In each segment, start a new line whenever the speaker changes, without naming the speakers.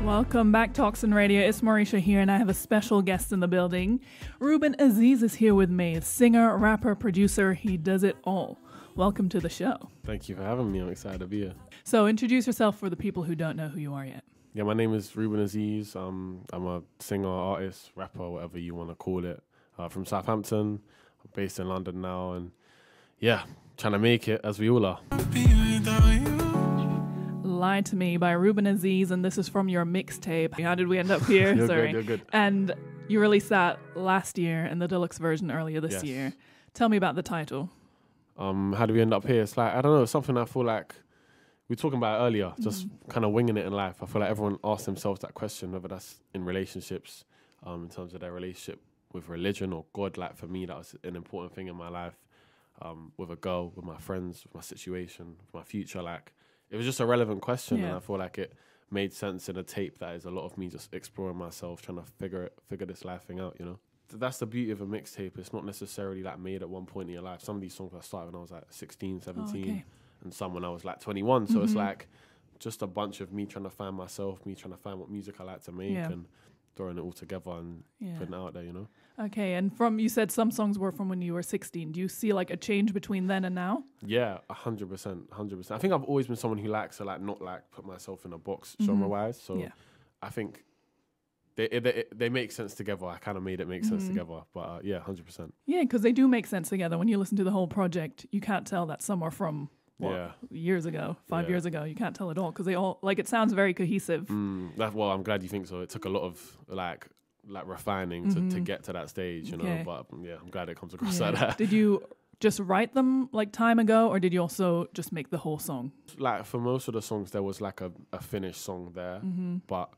Welcome back to Hoxton Radio. It's Moresha here, and I have a special guest in the building. Reuben Aziz is here with me. Singer, rapper, producer, he does it all. Welcome to the show.
Thank you for having me. I'm excited to be here.
So introduce yourself for the people who don't know who you are yet.
Yeah, my name is Reuben Aziz. I'm a singer, artist, rapper, whatever you want to call it. From Southampton. I'm based in London now, and yeah, trying to make it as we all are.
Lie to Me by Reuben Aziz, and this is from your mixtape. How did we end up here?
You're good.
And you released that last year and the deluxe version earlier this year. Tell me about the title.
How did we end up here? It's like, I don't know, something I feel like we were talking about earlier, just kind of winging it in life. I feel like everyone asks themselves that question, whether that's in relationships, in terms of their relationship with religion or God. Like for me, that was an important thing in my life, with a girl, with my friends, with my situation, with my future. Like, it was just a relevant question, and I feel like it made sense in a tape that is a lot of me just exploring myself, trying to figure this life thing out, you know? That's the beauty of a mixtape. It's not necessarily like made at one point in your life. Some of these songs I started when I was like 16, 17, and some when I was like 21. So it's like just a bunch of me trying to find myself, me trying to find what music I like to make, and throwing it all together and putting it out there, you know?
Okay, and you said some songs were from when you were 16. Do you see like a change between then and now?
Yeah, 100%. I think I've always been someone who likes to like not like put myself in a box genre-wise. So I think they make sense together. I kind of made it make sense together. But yeah, 100%.
Yeah, because they do make sense together. When you listen to the whole project, you can't tell that some are from years ago, 5 years ago. You can't tell at all because they all, like, it sounds very cohesive.
Well, I'm glad you think so. It took a lot of like refining to get to that stage, you know. But yeah, I'm glad it comes across like that.
Did you just write them like time ago, or did you also just make the whole song?
Like for most of the songs, there was like a finished song there, but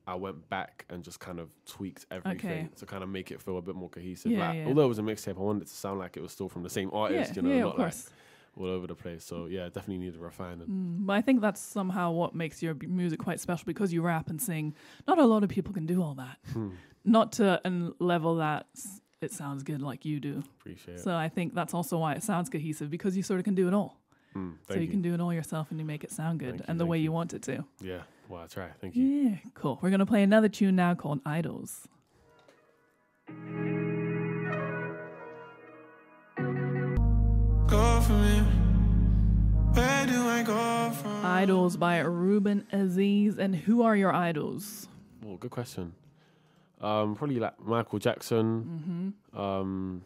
I went back and just kind of tweaked everything to kind of make it feel a bit more cohesive. Although it was a mixtape, I wanted it to sound like it was still from the same artist, you know, not like all over the place. So yeah, definitely needed refining.
But I think that's somehow what makes your music quite special, because you rap and sing. Not a lot of people can do all that. Not to a level that it sounds good like you do.
Appreciate it.
So I think that's also why it sounds cohesive, because you sort of can do it all. So you can do it all yourself and you make it sound good and the way you want it to.
Yeah, well, I try. Thank you.
Yeah, cool. We're going to play another tune now called Idols.
Go for me. Where do I go from?
Idols by Reuben Aziz. And who are your idols?
Oh, good question. Probably like Michael Jackson, Pharrell,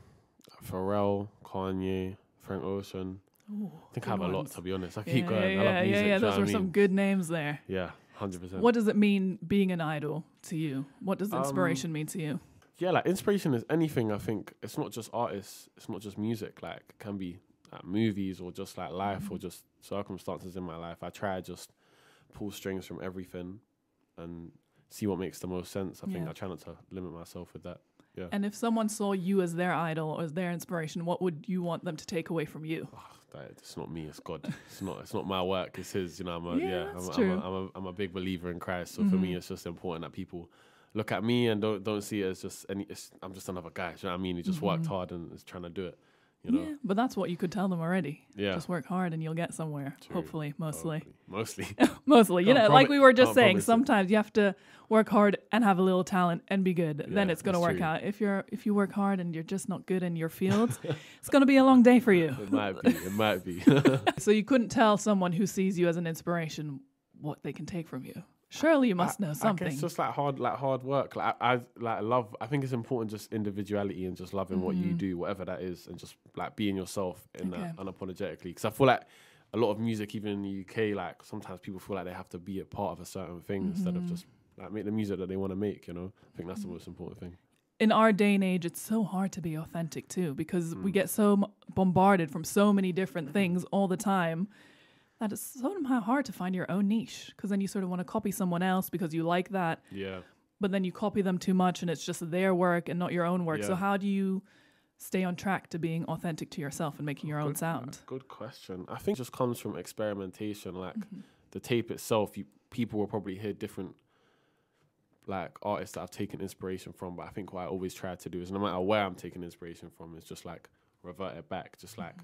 Kanye, Frank Ocean.
Ooh,
I think I have a lot, to be honest. I keep going. I love music.
Yeah, those are some good names there.
Yeah, 100%.
What does it mean being an idol to you? What does inspiration mean to you?
Yeah, like inspiration is anything. I think it's not just artists. It's not just music. Like it can be like movies or just like life or just circumstances in my life. I try to just pull strings from everything and see what makes the most sense. I think I try not to limit myself with that. Yeah.
And if someone saw you as their idol or as their inspiration, what would you want them to take away from you?
It's not me. It's God. It's not my work. It's His. You know. I'm a big believer in Christ. So for me, it's just important that people look at me and don't see it as just I'm just another guy. You know what I mean? He just worked hard and is trying to do it. You know?
Yeah, but that's what you could tell them already. Yeah. Just work hard and you'll get somewhere.
True.
Hopefully, mostly.
Mostly.
You know, like we were just saying, sometimes you have to work hard and have a little talent and be good. Yeah, then it's going to work out. If you work hard and you're just not good in your fields, it's going to be a long day for you.
It might be.
So you couldn't tell someone who sees you as an inspiration what they can take from you. Surely you must know something.
It's just like hard work. I think it's important just individuality and just loving what you do, whatever that is, and just like being yourself in that unapologetically. Because I feel like a lot of music, even in the UK, like sometimes people feel like they have to be a part of a certain thing instead of just like make the music that they want to make. You know, I think that's the most important thing.
In our day and age, it's so hard to be authentic too, because we get so bombarded from so many different things all the time. That it's so hard to find your own niche, because then you sort of want to copy someone else because you like that.
Yeah.
But then you copy them too much and it's just their work and not your own work. Yeah. So how do you stay on track to being authentic to yourself and making your own sound?
Good question. I think it just comes from experimentation. Like the tape itself, people will probably hear different like artists that I've taken inspiration from. But I think what I always try to do is no matter where I'm taking inspiration from, is just like revert it back. Just like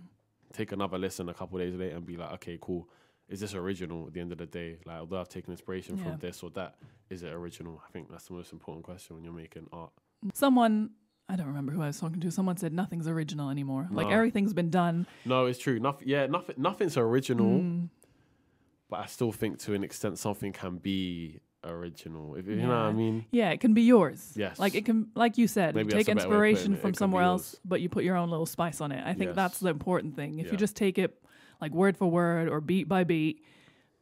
take another listen a couple of days later and be like, okay, cool. Is this original at the end of the day? Like, although I've taken inspiration from this or that, is it original? I think that's the most important question when you're making art.
Someone, I don't remember who I was talking to, someone said nothing's original anymore. Like
No.
everything's been done.
No, it's true. Nothing's original, but I still think to an extent something can be original. If you know what I mean?
Yeah, it can be yours.
Yes.
Like it can, like you said,
Maybe
take
that's a better way of putting
inspiration
it.
from
It can
somewhere
be
else,
yours.
but you put your own little spice on it. I think
Yes.
that's the important thing. If
Yeah.
you just take it like word for word or beat by beat,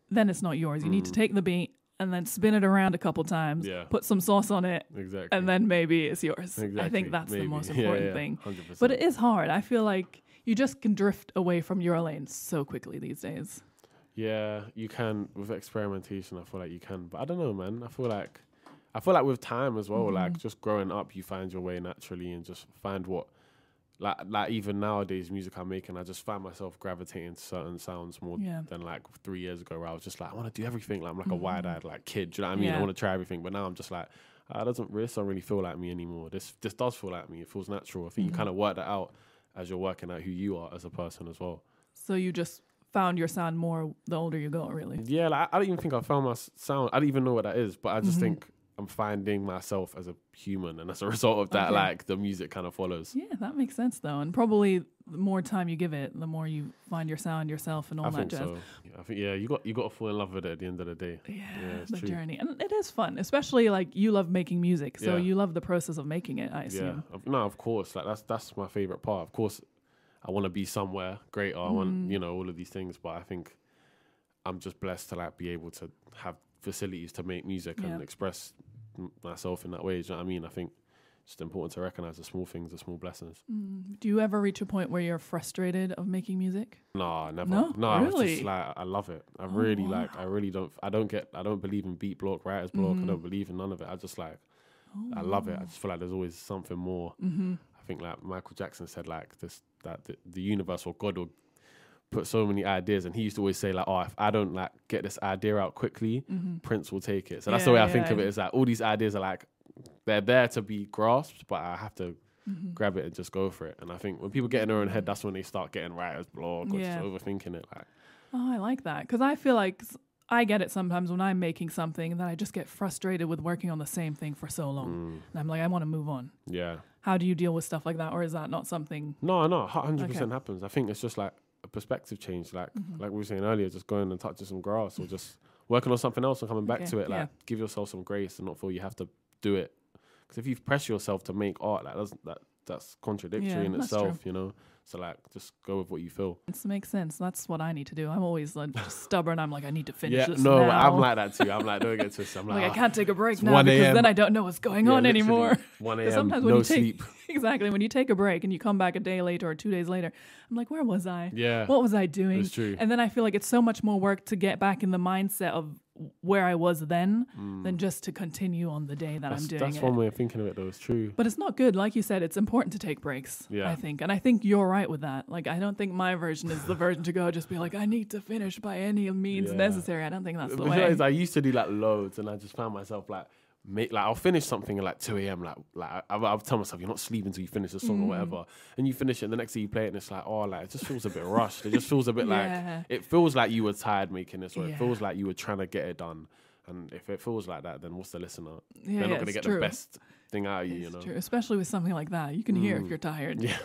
then it's not yours. You need to take the beat and then spin it around a couple times,
Yeah.
put some sauce on it,
Exactly.
and then maybe it's yours.
Exactly.
I think that's
Maybe.
the most
Yeah,
important
yeah,
thing.
100%.
But it is hard. I feel like you just can drift away from your lane so quickly these days.
Yeah, you can with experimentation. I feel like you can, but I don't know, man. I feel like with time as well, like just growing up, you find your way naturally and just find what, like even nowadays, music I'm making, I just find myself gravitating to certain sounds more than like 3 years ago, where I was just like, I want to do everything. Like I'm like a wide-eyed like kid. Do you know what I mean? I want to try everything, but now I'm just like, this don't really feel like me anymore. This does feel like me. It feels natural. I think you kind of work that out as you're working out who you are as a person as well.
So you just found your sound more the older you go, really.
Yeah, like I don't even think I found my sound. I don't even know what that is, but I just think I'm finding myself as a human, and as a result of that, like the music kind of follows.
Yeah, that makes sense though. And probably the more time you give it, the more you find your sound yourself and all
I
that
think
jazz.
so. I think you got to fall in love with it at the end of the day.
Yeah,
it's
the
true.
journey. And it is fun, especially like you love making music. So
Yeah.
you love the process of making it, I assume.
Yeah, no, of course. Like that's my favorite part. Of course, I want to be somewhere greater. I want all of these things, but I think I'm just blessed to like be able to have facilities to make music and express myself in that way. Do you know what I mean? I think it's just important to recognize the small things, the small blessings.
Do you ever reach a point where you're frustrated of making music?
No, never.
No?
It's
Really?
just like I love it. I really like. I really don't. I don't believe in beat block, writer's block. I don't believe in none of it. I just like. I love it. I just feel like there's always something more. I think like Michael Jackson said, like that the universe or God will put so many ideas, and he used to always say like, if I don't like get this idea out quickly, Prince will take it. So that's the way I think of it. Is like all these ideas are like they're there to be grasped, but I have to grab it and just go for it. And I think when people get in their own head, that's when they start getting writer's block or just overthinking it. Like,
Oh, I like that. Because I feel like I get it sometimes when I'm making something that I just get frustrated with working on the same thing for so long. And I'm like, I want to move on.
yeah,
How do you deal with stuff like that? Or is that not something?
no, 100% happens. I think it's just like a perspective change, like we were saying earlier, just going and touching some grass or just working on something else and coming back to it. Like give yourself some grace and not feel you have to do it. Because if you press yourself to make art, like that's contradictory in
that's
itself,
true.
you know. So like, just go with what you feel.
It makes sense. That's what I need to do. I'm always like just stubborn. I'm like, I need to finish this
no,
now.
I'm like that too. I'm like, don't get twisted. I'm like,
I can't take a break
it's
now
1
because
a.m.
then I don't know what's going on
literally,
anymore.
1
'Cause
a.m.
sometimes when
no
you take
sleep.
exactly when you take a break and you come back a day later or 2 days later, I'm like, where was I?
Yeah,
What was I doing?
it's true.
And then I feel like it's so much more work to get back in the mindset of where I was then than just to continue on the day that I'm doing
That's
it.
one way of thinking of it, though. It's true.
But it's not good. Like you said, it's important to take breaks,
Yeah.
I think. And I think you're right with that. Like, I don't think my version is the version to go just be like, I need to finish by any means
Yeah.
necessary. I don't think that's the
The
way.
thing is, I used to do like loads, and I just found myself like, I'll finish something at like 2 a.m. Like I'll tell myself, you're not sleeping until you finish the song or whatever, and you finish it, and the next day you play it, and it's like, it just feels a bit rushed. It just feels a bit like it feels like you were tired making this, or it feels like you were trying to get it done. And if it feels like that, then what's the listener? They're not going to get the best thing out of you, you know.
True. Especially with something like that, you can hear if you're tired.
Yeah.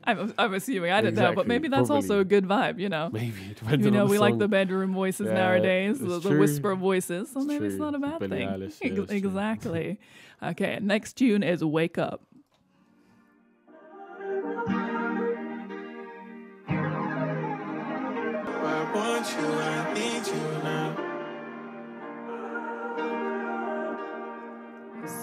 I'm assuming. I didn't know, but
Exactly.
maybe that's also
Probably.
a good vibe, you know.
Maybe it depends
You
on
know,
the
we like
song.
the bedroom voices
Yeah,
nowadays,
it's
the
true.
whisper voices. So
It's
maybe it's
true.
not a bad
Billie
thing.
Eilish, yeah, it's true.
Exactly. Okay, next tune is Wake Up.
I want you, I need you now.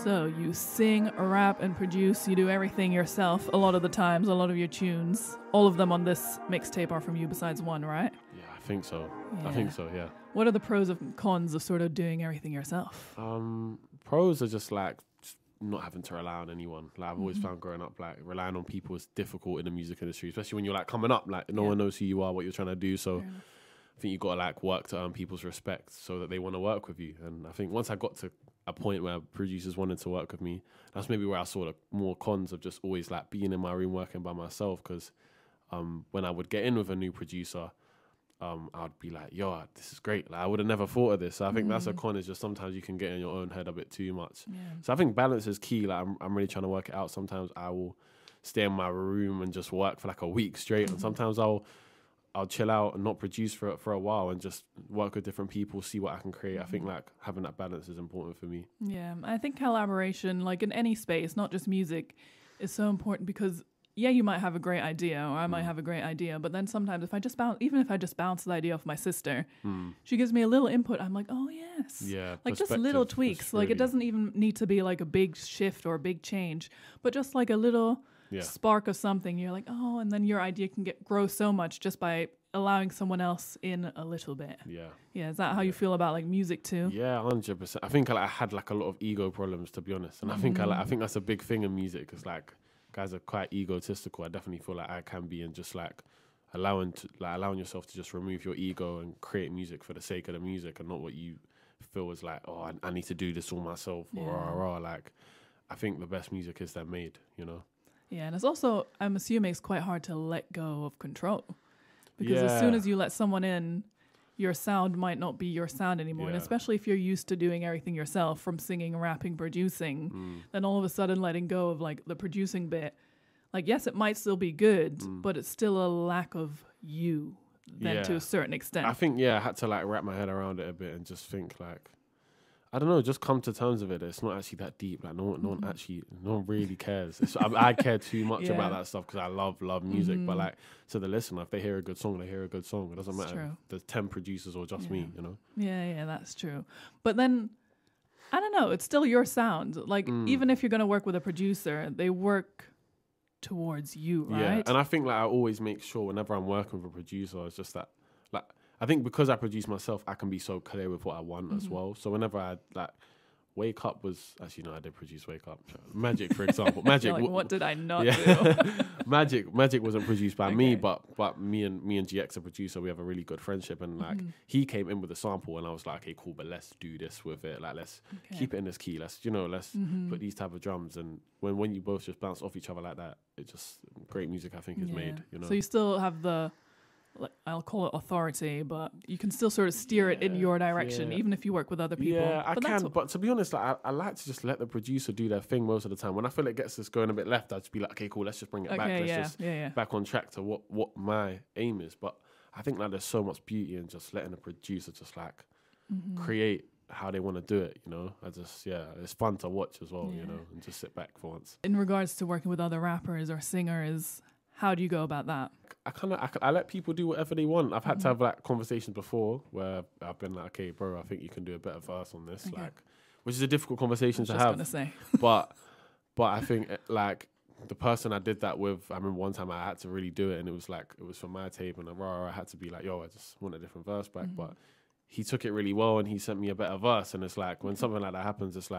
So you sing, rap, and produce. You do everything yourself a lot of the times, a lot of your tunes. All of them on this mixtape are from you besides one, right?
Yeah, I think so.
Yeah.
I think so, yeah.
What are the pros and cons of sort of doing everything yourself?
Pros are just like just not having to rely on anyone. Like I've always found growing up, like relying on people is difficult in the music industry, especially when you're like coming up, like no one knows who you are, what you're trying to do. So I think you got to like work to earn people's respect so that they want to work with you. And I think once I got to a point where producers wanted to work with me, that's maybe where I saw the more cons of just always like being in my room working by myself. Because when I would get in with a new producer, I'd be like, yo, this is great. Like, I would have never thought of this. So I think that's a con, is just sometimes you can get in your own head a bit too much.
Yeah.
So I think balance is key. Like I'm really trying to work it out. Sometimes I will stay in my room and just work for like a week straight. And sometimes I'll chill out and not produce for a while and just work with different people, see what I can create. I think like having that balance is important for me.
Yeah, I think collaboration, like in any space, not just music, is so important because you might have a great idea, or I might have a great idea, but then sometimes if I just bounce the idea off my sister, she gives me a little input. I'm like, oh yes,
Yeah,
like just little tweaks. Like it doesn't even need to be like a big shift or a big change, but just like a little spark of something. You're like, oh, and then your idea can grow so much just by allowing someone else in a little bit. Yeah. Is that how you feel about like music too?
Yeah, 100%. I think I had like a lot of ego problems, to be honest, and I think I think that's a big thing in music, because like guys are quite egotistical. I definitely feel like I can be, and just like allowing yourself to just remove your ego and create music for the sake of the music, and not what you feel is like, oh, I need to do this all myself, or like I think the best music is that made, you know. Yeah,
and it's also, I'm assuming it's quite hard to let go of control, because as soon as you let someone in, your sound might not be your sound anymore. And especially if you're used to doing everything yourself, from singing, rapping, producing, then all of a sudden letting go of like the producing bit, like, yes, it might still be good, but it's still a lack of you then to a certain extent.
I think, I had to like wrap my head around it a bit and just think like, I don't know, just come to terms with it. It's not actually that deep. Like no one really cares. I care too much about that stuff because I love music. But like, to the listener, if they hear a good song, they hear a good song. It doesn't matter. True. There's 10 producers or just me, you know?
Yeah, that's true. But then, I don't know, it's still your sound. Like, even if you're going to work with a producer, they work towards you, right?
Yeah, and I think like I always make sure whenever I'm working with a producer, it's just that, like, I think because I produce myself, I can be so clear with what I want as well. So whenever I like, Wake Up was actually, no, I did produce Wake Up. Magic, for example, Magic.
Like, what did I not do?
Magic wasn't produced by me, but me and GX, the producer, we have a really good friendship, and like he came in with a sample, and I was like, okay, cool, but let's do this with it. Like, let's keep it in this key. Let's put these type of drums, and when you both just bounce off each other like that, it just great music, I think, is made. You know.
So you still have the, like, I'll call it authority, but you can still sort of steer it in your direction, even if you work with other people.
Yeah, I can. But to be honest, like, I like to just let the producer do their thing most of the time. When I feel it gets us going a bit left, I'd just be like, okay, cool, let's just bring it back. Let's just back on track to what my aim is. But I think like there's so much beauty in just letting the producer just like create how they want to do it, you know. It's fun to watch as well, you know, and just sit back for once.
In regards to working with other rappers or singers, how do you go about that?
I let people do whatever they want. I've had to have like conversations before where I've been like, okay, bro, I think you can do a better verse on this, like, which is a difficult conversation to have.
Gonna say.
but I think like the person I did that with, I remember one time I had to really do it, and it was for my tape, and I had to be like, yo, I just want a different verse back. But he took it really well, and he sent me a better verse. And it's like, when something like that happens, it's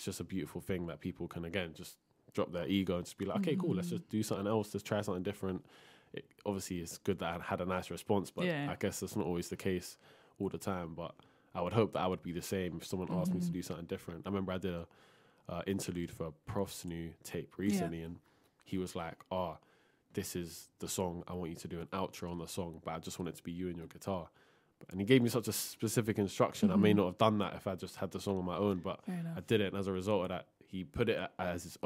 just a beautiful thing that people can, again, just drop their ego and just be like, okay, cool, let's just do something else, let's try something different. Obviously, it's good that I had a nice response, but I guess that's not always the case all the time. But I would hope that I would be the same if someone asked me to do something different. I remember I did a interlude for Prof's new tape recently, and he was like, oh, this is the song, I want you to do an outro on the song, but I just want it to be you and your guitar. And he gave me such a specific instruction. I may not have done that if I just had the song on my own, but I did it, and as a result of that, he put it as its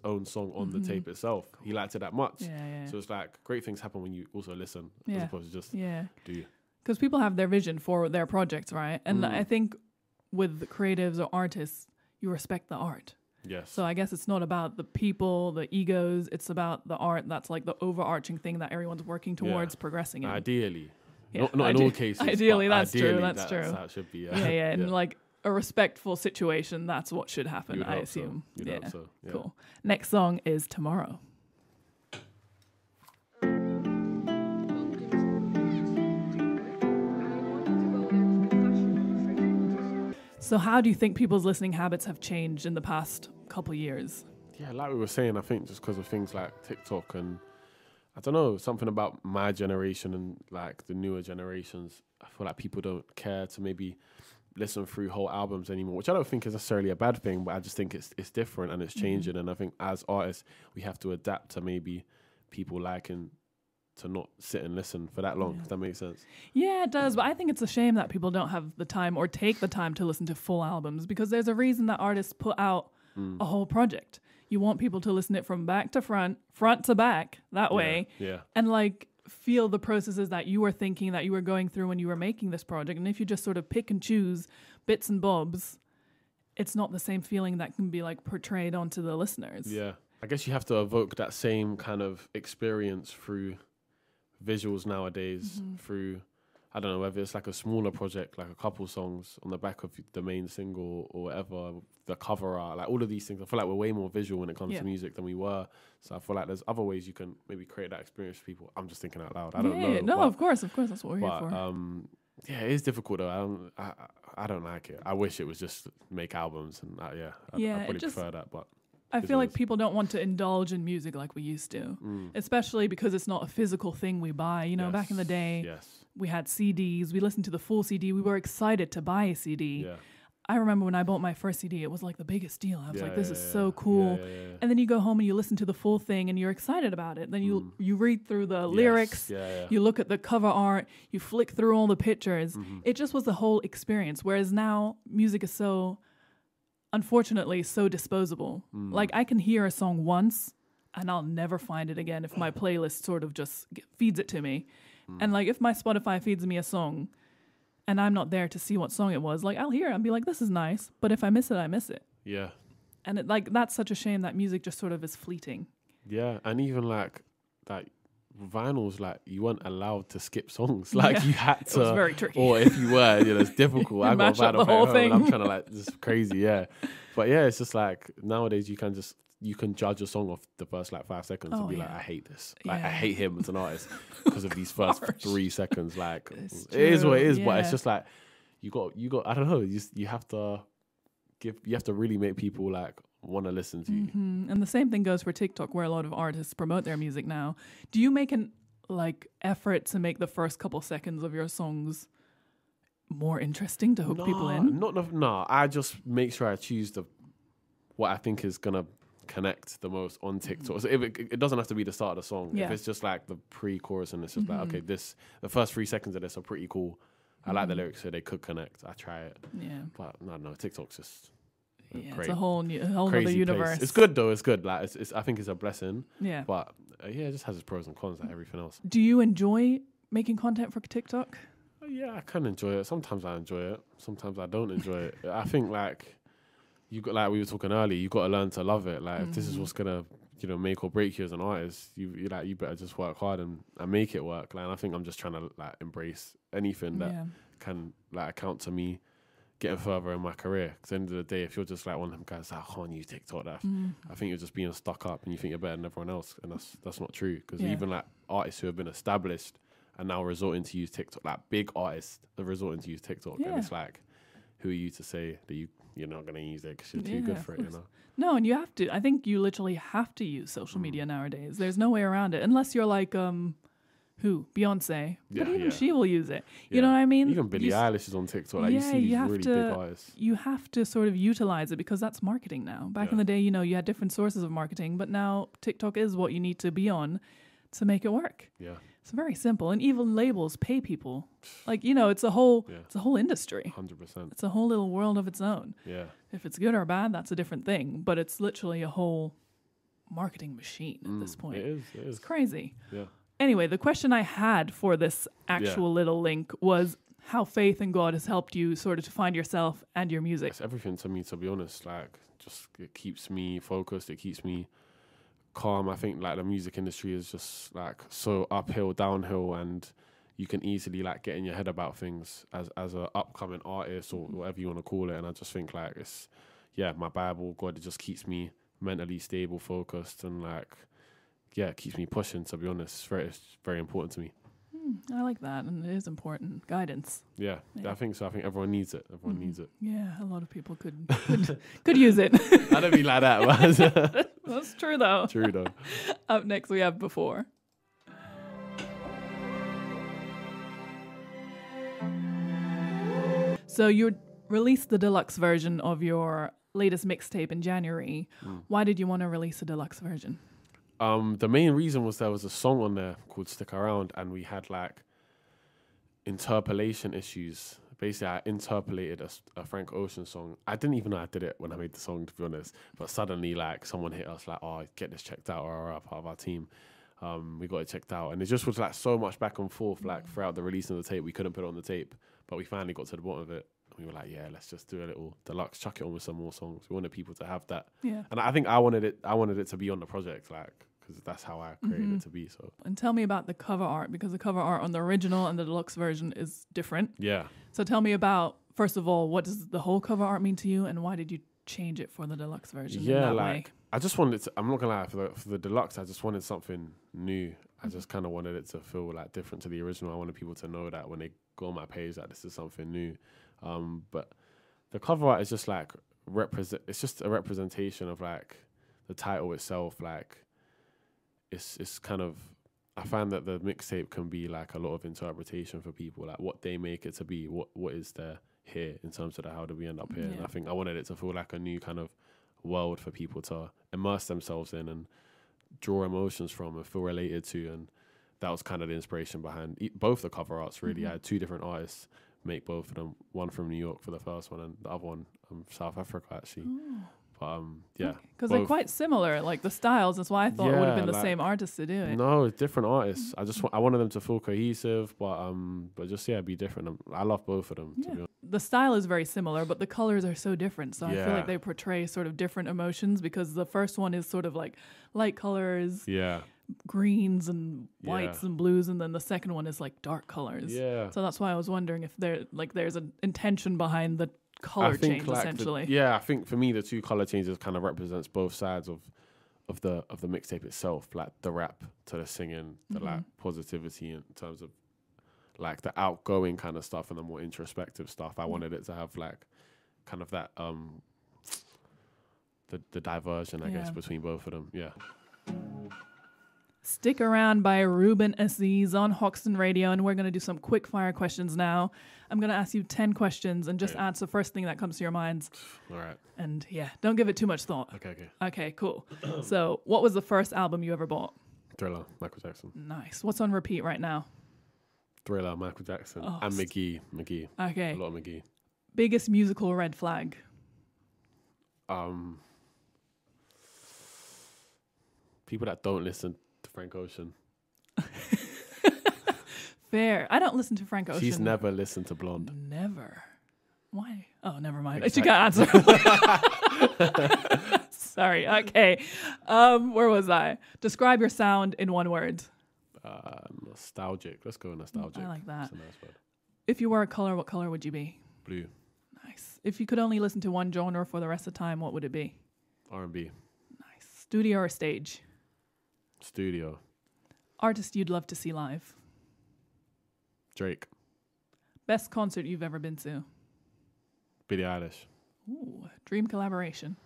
own song on the tape itself. He liked it that much. So it's like, great things happen when you also listen, as opposed to just do.
Because people have their vision for their projects, right? And I think with creatives or artists, you respect the art.
Yes.
So I guess it's not about the people, the egos. It's about the art. That's like the overarching thing that everyone's working towards progressing in.
Ideally. Not in all cases.
Ideally, that's true. That's
how it should be.
And like a respectful situation, that's what should happen, I assume.
So. You'd hope so. Yeah.
Cool. Next song is Tomorrow. So how do you think people's listening habits have changed in the past couple years?
Yeah, like we were saying, I think just because of things like TikTok and, I don't know, something about my generation and like the newer generations, I feel like people don't care to maybe listen through whole albums anymore, which I don't think is necessarily a bad thing, but I just think it's different and it's changing. And I think as artists, we have to adapt to maybe people liking to not sit and listen for that long. Does that make sense?
Yeah, it does. But I think it's a shame that people don't have the time or take the time to listen to full albums, because there's a reason that artists put out a whole project. You want people to listen it from back to front, front to back, that way.
Yeah.
And like feel the processes that you were thinking, that you were going through when you were making this project. And if you just sort of pick and choose bits and bobs, it's not the same feeling that can be like portrayed onto the listeners.
Yeah. I guess you have to evoke that same kind of experience through visuals nowadays, through, I don't know, whether it's like a smaller project, like a couple songs on the back of the main single or whatever, the cover art, like all of these things. I feel like we're way more visual when it comes to music than we were. So I feel like there's other ways you can maybe create that experience for people. I'm just thinking out loud. I don't know.
No, of course. That's what we're here for.
Yeah, it is difficult though. I don't like it. I wish it was just make albums and I probably prefer that, but
I feel like people don't want to indulge in music like we used to, especially because it's not a physical thing we buy. You know, back in the day, we had CDs. We listened to the full CD. We were excited to buy a CD. Yeah. I remember when I bought my first CD, it was like the biggest deal. I was like, this is so cool. And then you go home and you listen to the full thing and you're excited about it. Then you read through the lyrics, you look at the cover art, you flick through all the pictures. It just was the whole experience. Whereas now music is so, unfortunately, so disposable. Like I can hear a song once and I'll never find it again if my playlist sort of just feeds it to me. And like if my Spotify feeds me a song and I'm not there to see what song it was, like I'll hear it and be like, this is nice. But if I miss it, I miss it.
Yeah.
And it, like that's such a shame that music just sort of is fleeting.
Yeah. And even like that vinyls, like you weren't allowed to skip songs. Like you had to.
It was very tricky.
Or if you were, it's difficult. I got a vinyl player at home and I'm trying to like, this is crazy. Yeah. But yeah, it's just like nowadays you can judge a song off the first like 5 seconds and be like, I hate this. Like I hate him as an artist because of these first 3 seconds. Like it is what it is, but it's just like you got I don't know, you have to really make people like want to listen to you.
And the same thing goes for TikTok, where a lot of artists promote their music now. Do you make an like effort to make the first couple seconds of your songs more interesting to hook people in?
No, I just make sure I choose what I think is gonna connect the most on TikTok. So it doesn't have to be the start of the song. If it's just like the pre-chorus and it's just like, okay, the first 3 seconds of this are pretty cool. I like the lyrics, so they could connect. I try it. Yeah. But no, TikTok's just great.
It's a whole other universe.
Place. It's good though. It's good. Like it's I think it's a blessing.
Yeah.
But it just has its pros and cons like everything else.
Do you enjoy making content for TikTok?
Yeah, I can enjoy it. Sometimes I enjoy it. Sometimes I don't enjoy it. I think like you got, like we were talking earlier, you got to learn to love it. Like if this is what's gonna, make or break you as an artist, you better just work hard and make it work. Like, and I think I'm just trying to like embrace anything that can like account to me getting further in my career. Because at the end of the day, if you're just like one of them guys, I can't use TikTok, I think you're just being stuck up and you think you're better than everyone else, and that's not true. Because even like artists who have been established are now resorting to use TikTok, like big artists are resorting to use TikTok, and it's like, who are you to say that you're not going to use it because you're too good for it,
No, and you have to. I think you literally have to use social media nowadays. There's no way around it. Unless you're like, Beyonce. But even she will use it. You know what I mean?
Even Billie Eilish is on TikTok. Like, you see these really big artists.
You have to sort of utilize it because that's marketing now. Back in the day, you had different sources of marketing, but now TikTok is what you need to be on to make it work.
Yeah.
It's very simple. And even labels pay people. Like, it's a whole industry.
100%.
It's a whole little world of its own.
Yeah.
If it's good or bad, that's a different thing. But it's literally a whole marketing machine at this point.
It is.
It's crazy.
Yeah.
Anyway, the question I had for this actual little link was how faith in God has helped you sort of to find yourself and your music.
It's everything to me, to be honest. Like, just it keeps me focused. It keeps me calm. I think like the music industry is just like so uphill, downhill, and you can easily like get in your head about things as a upcoming artist or whatever you want to call it. And I just think like it's my Bible, God, it just keeps me mentally stable, focused, and like it keeps me pushing, to be honest. It's very important to me.
I like that, and it is important. Guidance.
Yeah, I think so. I think everyone needs it. Everyone needs it.
Yeah, a lot of people could use it.
I don't mean like that, but
that's true though.
True though.
Up next, we have Before. So you released the deluxe version of your latest mixtape in January. Why did you want to release a deluxe version?
The main reason was there was a song on there called Stick Around, and we had like interpolation issues. Basically, I interpolated a Frank Ocean song. I didn't even know I did it when I made the song, to be honest. But suddenly, like, someone hit us like, "Oh, get this checked out," or part of our team. We got it checked out, and it just was like so much back and forth, like throughout the release of the tape. We couldn't put it on the tape, but we finally got to the bottom of it. We were like, yeah, let's just do a little deluxe, chuck it on with some more songs. We wanted people to have that.
Yeah.
And I think I wanted it to be on the project, like, because that's how I created it to be. So.
And tell me about the cover art, because the cover art on the original and the deluxe version is different.
Yeah.
So tell me about, first of all, what does the whole cover art mean to you, and why did you change it for the deluxe version in that way?
I just wanted to, I'm not gonna lie, for the deluxe, I just wanted something new. I just kind of wanted it to feel like different to the original. I wanted people to know that when they go on my page that this is something new. But the cover art is just like it's just a representation of like the title itself. Like it's kind of, I find that the mixtape can be like a lot of interpretation for people, like what they make it to be, what is there here in terms of how do we end up here.
Yeah.
And I think I wanted it to feel like a new kind of world for people to immerse themselves in and draw emotions from and feel related to. And that was kind of the inspiration behind both the cover arts, really. I had two different artists make both of them, one from New York for the first one and the other one South Africa, actually. But yeah,
because they're quite similar, like the styles. That's why I thought it would have been the
like,
same artist to do it.
No, it's different artists. I wanted them to feel cohesive, but just be different. I love both of them. To be honest.
The style is very similar, but the colors are so different. So I feel like they portray sort of different emotions, because the first one is sort of like light colors, greens and whites and blues, and then the second one is like dark colors. Yeah. So that's why I was wondering if there's an intention behind the color change, like essentially.
I think for me the two color changes kind of represents both sides of the mixtape itself, like the rap to the singing, the like positivity in terms of like the outgoing kind of stuff and the more introspective stuff. I wanted it to have like kind of that the diversion, I guess, between both of them. Yeah.
Stick Around by Reuben Aziz on Hoxton Radio, and we're going to do some quick fire questions now. I'm going to ask you 10 questions and just answer the first thing that comes to your minds.
All right.
And don't give it too much thought. Okay, cool. So what was the first album you ever bought?
Thriller, Michael Jackson.
Nice. What's on repeat right now?
Thriller, Michael Jackson. And McGee.
Okay.
A lot of McGee.
Biggest musical red flag?
People that don't listen to Frank Ocean.
Fair. I don't listen to Frank Ocean.
She's never listened to Blonde.
Never. Why? Oh, never mind.
Exactly.
She can't answer. Sorry. Okay. Where was I? Describe your sound in one word.
Nostalgic. Let's go nostalgic.
I like that.
That's a nice word.
If you were a color, what color would you be?
Blue.
Nice. If you could only listen to one genre for the rest of the time, what would it be?
R&B.
Nice. Studio or stage?
Studio.
Artist you'd love to see live?
Drake.
Best concert you've ever been to?
Billie Eilish.
Ooh, dream collaboration?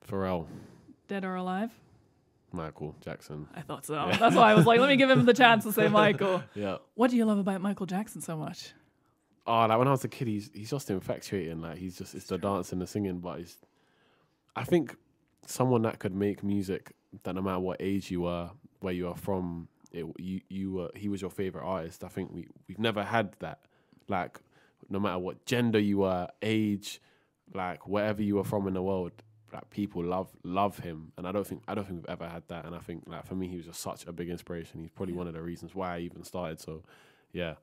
Pharrell.
Dead or alive?
Michael Jackson.
I thought so. Yeah. That's why I was like, let me give him the chance to say Michael.
Yeah.
What do you love about Michael Jackson so much?
Oh, like when I was a kid, he's just infatuating. Like it's the dance and the singing, but I think someone that could make music that no matter what age you were, where you are from, he was your favorite artist. I think we've never had that. Like no matter what gender you were, age, like wherever you were from in the world, like people love him, and I don't think we've ever had that. And I think like for me, he was just such a big inspiration. He's probably one of the reasons why I even started. So, yeah,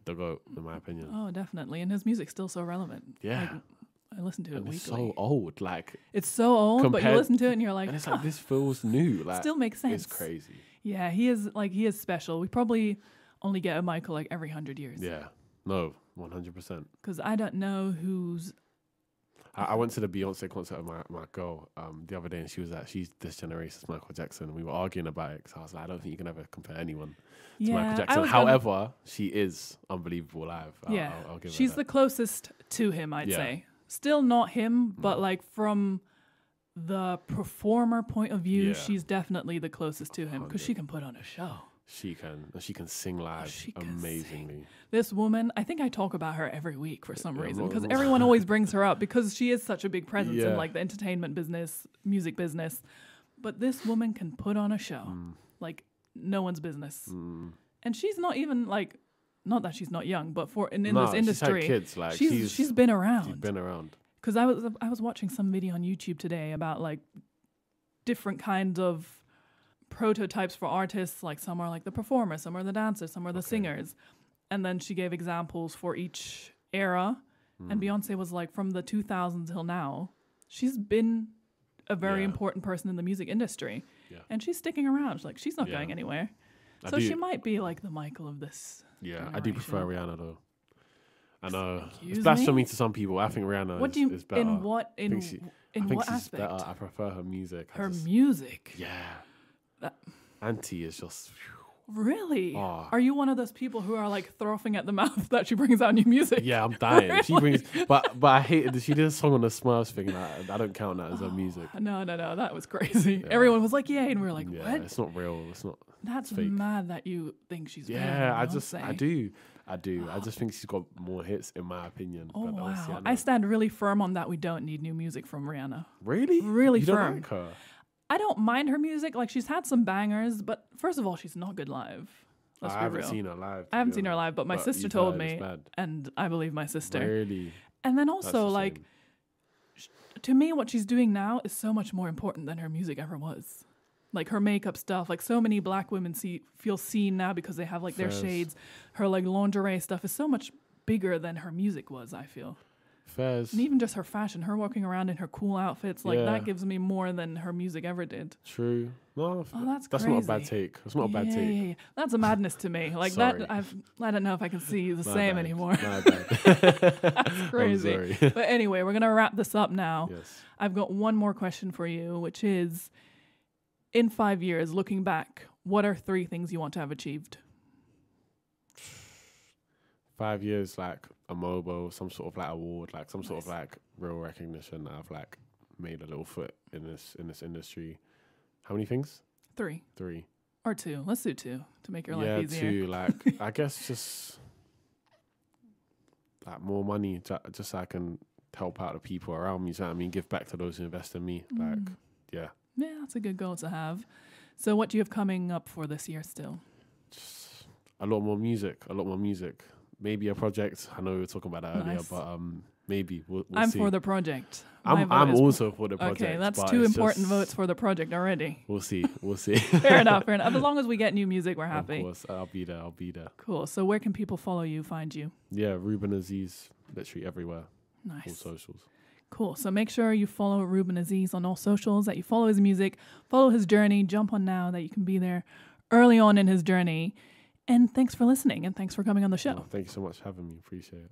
the GOAT in my opinion.
Oh, definitely, and his music's still so relevant.
Yeah,
like, I listen to it weekly.
It's so old, like
it's so old, but you listen to it and you're like,
and it's like this feels new. Like
still makes sense.
It's crazy.
Yeah, he is special. We probably only get a Michael like every 100 years.
Yeah, no, 100%.
Because I don't know who's.
I went to the Beyonce concert with my girl the other day, and she was like, she's this generation's Michael Jackson, and we were arguing about it. So I was like, I don't think you can ever compare anyone to Michael Jackson. However, she is unbelievable live.
Yeah,
I'll give
she's
her
the closest to him, I'd say. Still not him, but like from the performer point of view, she's definitely the closest to him because she can put on a show.
She can sing live amazingly.
This woman, I think I talk about her every week for some reason because everyone always brings her up because she is such a big presence in like the entertainment business, music business. but this woman can put on a show like no one's business. And she's not even like, not that she's not young, but in this industry,
she's had kids, like
she's been around.
She's been around.
Because I was watching some video on YouTube today about like different kinds of prototypes for artists. Like some are like the performers, some are the dancers, some are the singers. And then she gave examples for each era. And Beyonce was like, from the 2000s till now, she's been a very important person in the music industry. Yeah. And she's sticking around. Like, she's not going anywhere. So she might be like the Michael of this. Yeah, generation.
I do prefer Rihanna though. I know it's blasphemy to some people. I think Rihanna is better.
In what aspect?
Better. I prefer her music.
Her music.
Yeah. Auntie is just.
Really? Oh. Are you one of those people who are like frothing at the mouth that she brings out new music?
Yeah, I'm dying.
Really?
She brings, but I hate it. She did a song on the Smurfs thing. I don't count that as her music.
No, that was crazy. Yeah. Everyone was like, "Yay," and we were like, "What?"
It's not real. It's not.
That's
fake.
Mad that you think she's.
Yeah, I do. I just think she's got more hits in my opinion.
Oh wow! I stand really firm on that. We don't need new music from Rihanna.
Really?
Really
you
firm.
Don't like her?
I don't mind her music. Like, she's had some bangers, but first of all, she's not good live.
I haven't seen her live.
I haven't seen her live, but my sister told me, and I believe my sister.
Really?
And then also, like, to me, what she's doing now is so much more important than her music ever was. Like, her makeup stuff, like, so many black women feel seen now because they have, like, their shades. Her, like, lingerie stuff is so much bigger than her music was, I feel.
Fairs.
And even just her fashion, her walking around in her cool outfits, like, that gives me more than her music ever did.
True. No,
that's
crazy. Not a bad take. That's not a bad take.
Yeah. That's a madness to me. Like, that, I don't know if I can see the same anymore. That's crazy. But anyway, we're going to wrap this up now.
Yes.
I've got one more question for you, which is, in 5 years, looking back, what are 3 things you want to have achieved?
5 years, like a MOBO, some sort of like award, like some sort of like real recognition that I've like made a little foot in this industry. How many things?
3.
3.
Or 2. Let's do 2 to make your life easier.
2. Like, I guess just like more money, just so I can help out the people around me. So I mean, give back to those who invest in me. Like, yeah.
Yeah, that's a good goal to have. So what do you have coming up for this year still?
Just a lot more music. Maybe a project. I know we were talking about that earlier, but maybe we'll see.
I'm for the project.
I'm also for the project.
Okay, that's 2 important votes for the project already.
We'll see.
Fair enough. As long as we get new music, we're happy.
Of course, I'll be there.
Cool. So where can people follow you, find you?
Yeah, Reuben Aziz, literally everywhere.
Nice.
All socials.
Cool. So make sure you follow Reuben Aziz on all socials, that you follow his music, follow his journey, jump on now, that you can be there early on in his journey. And thanks for listening, and thanks for coming on the show.
Thank you so much for having me. Appreciate it.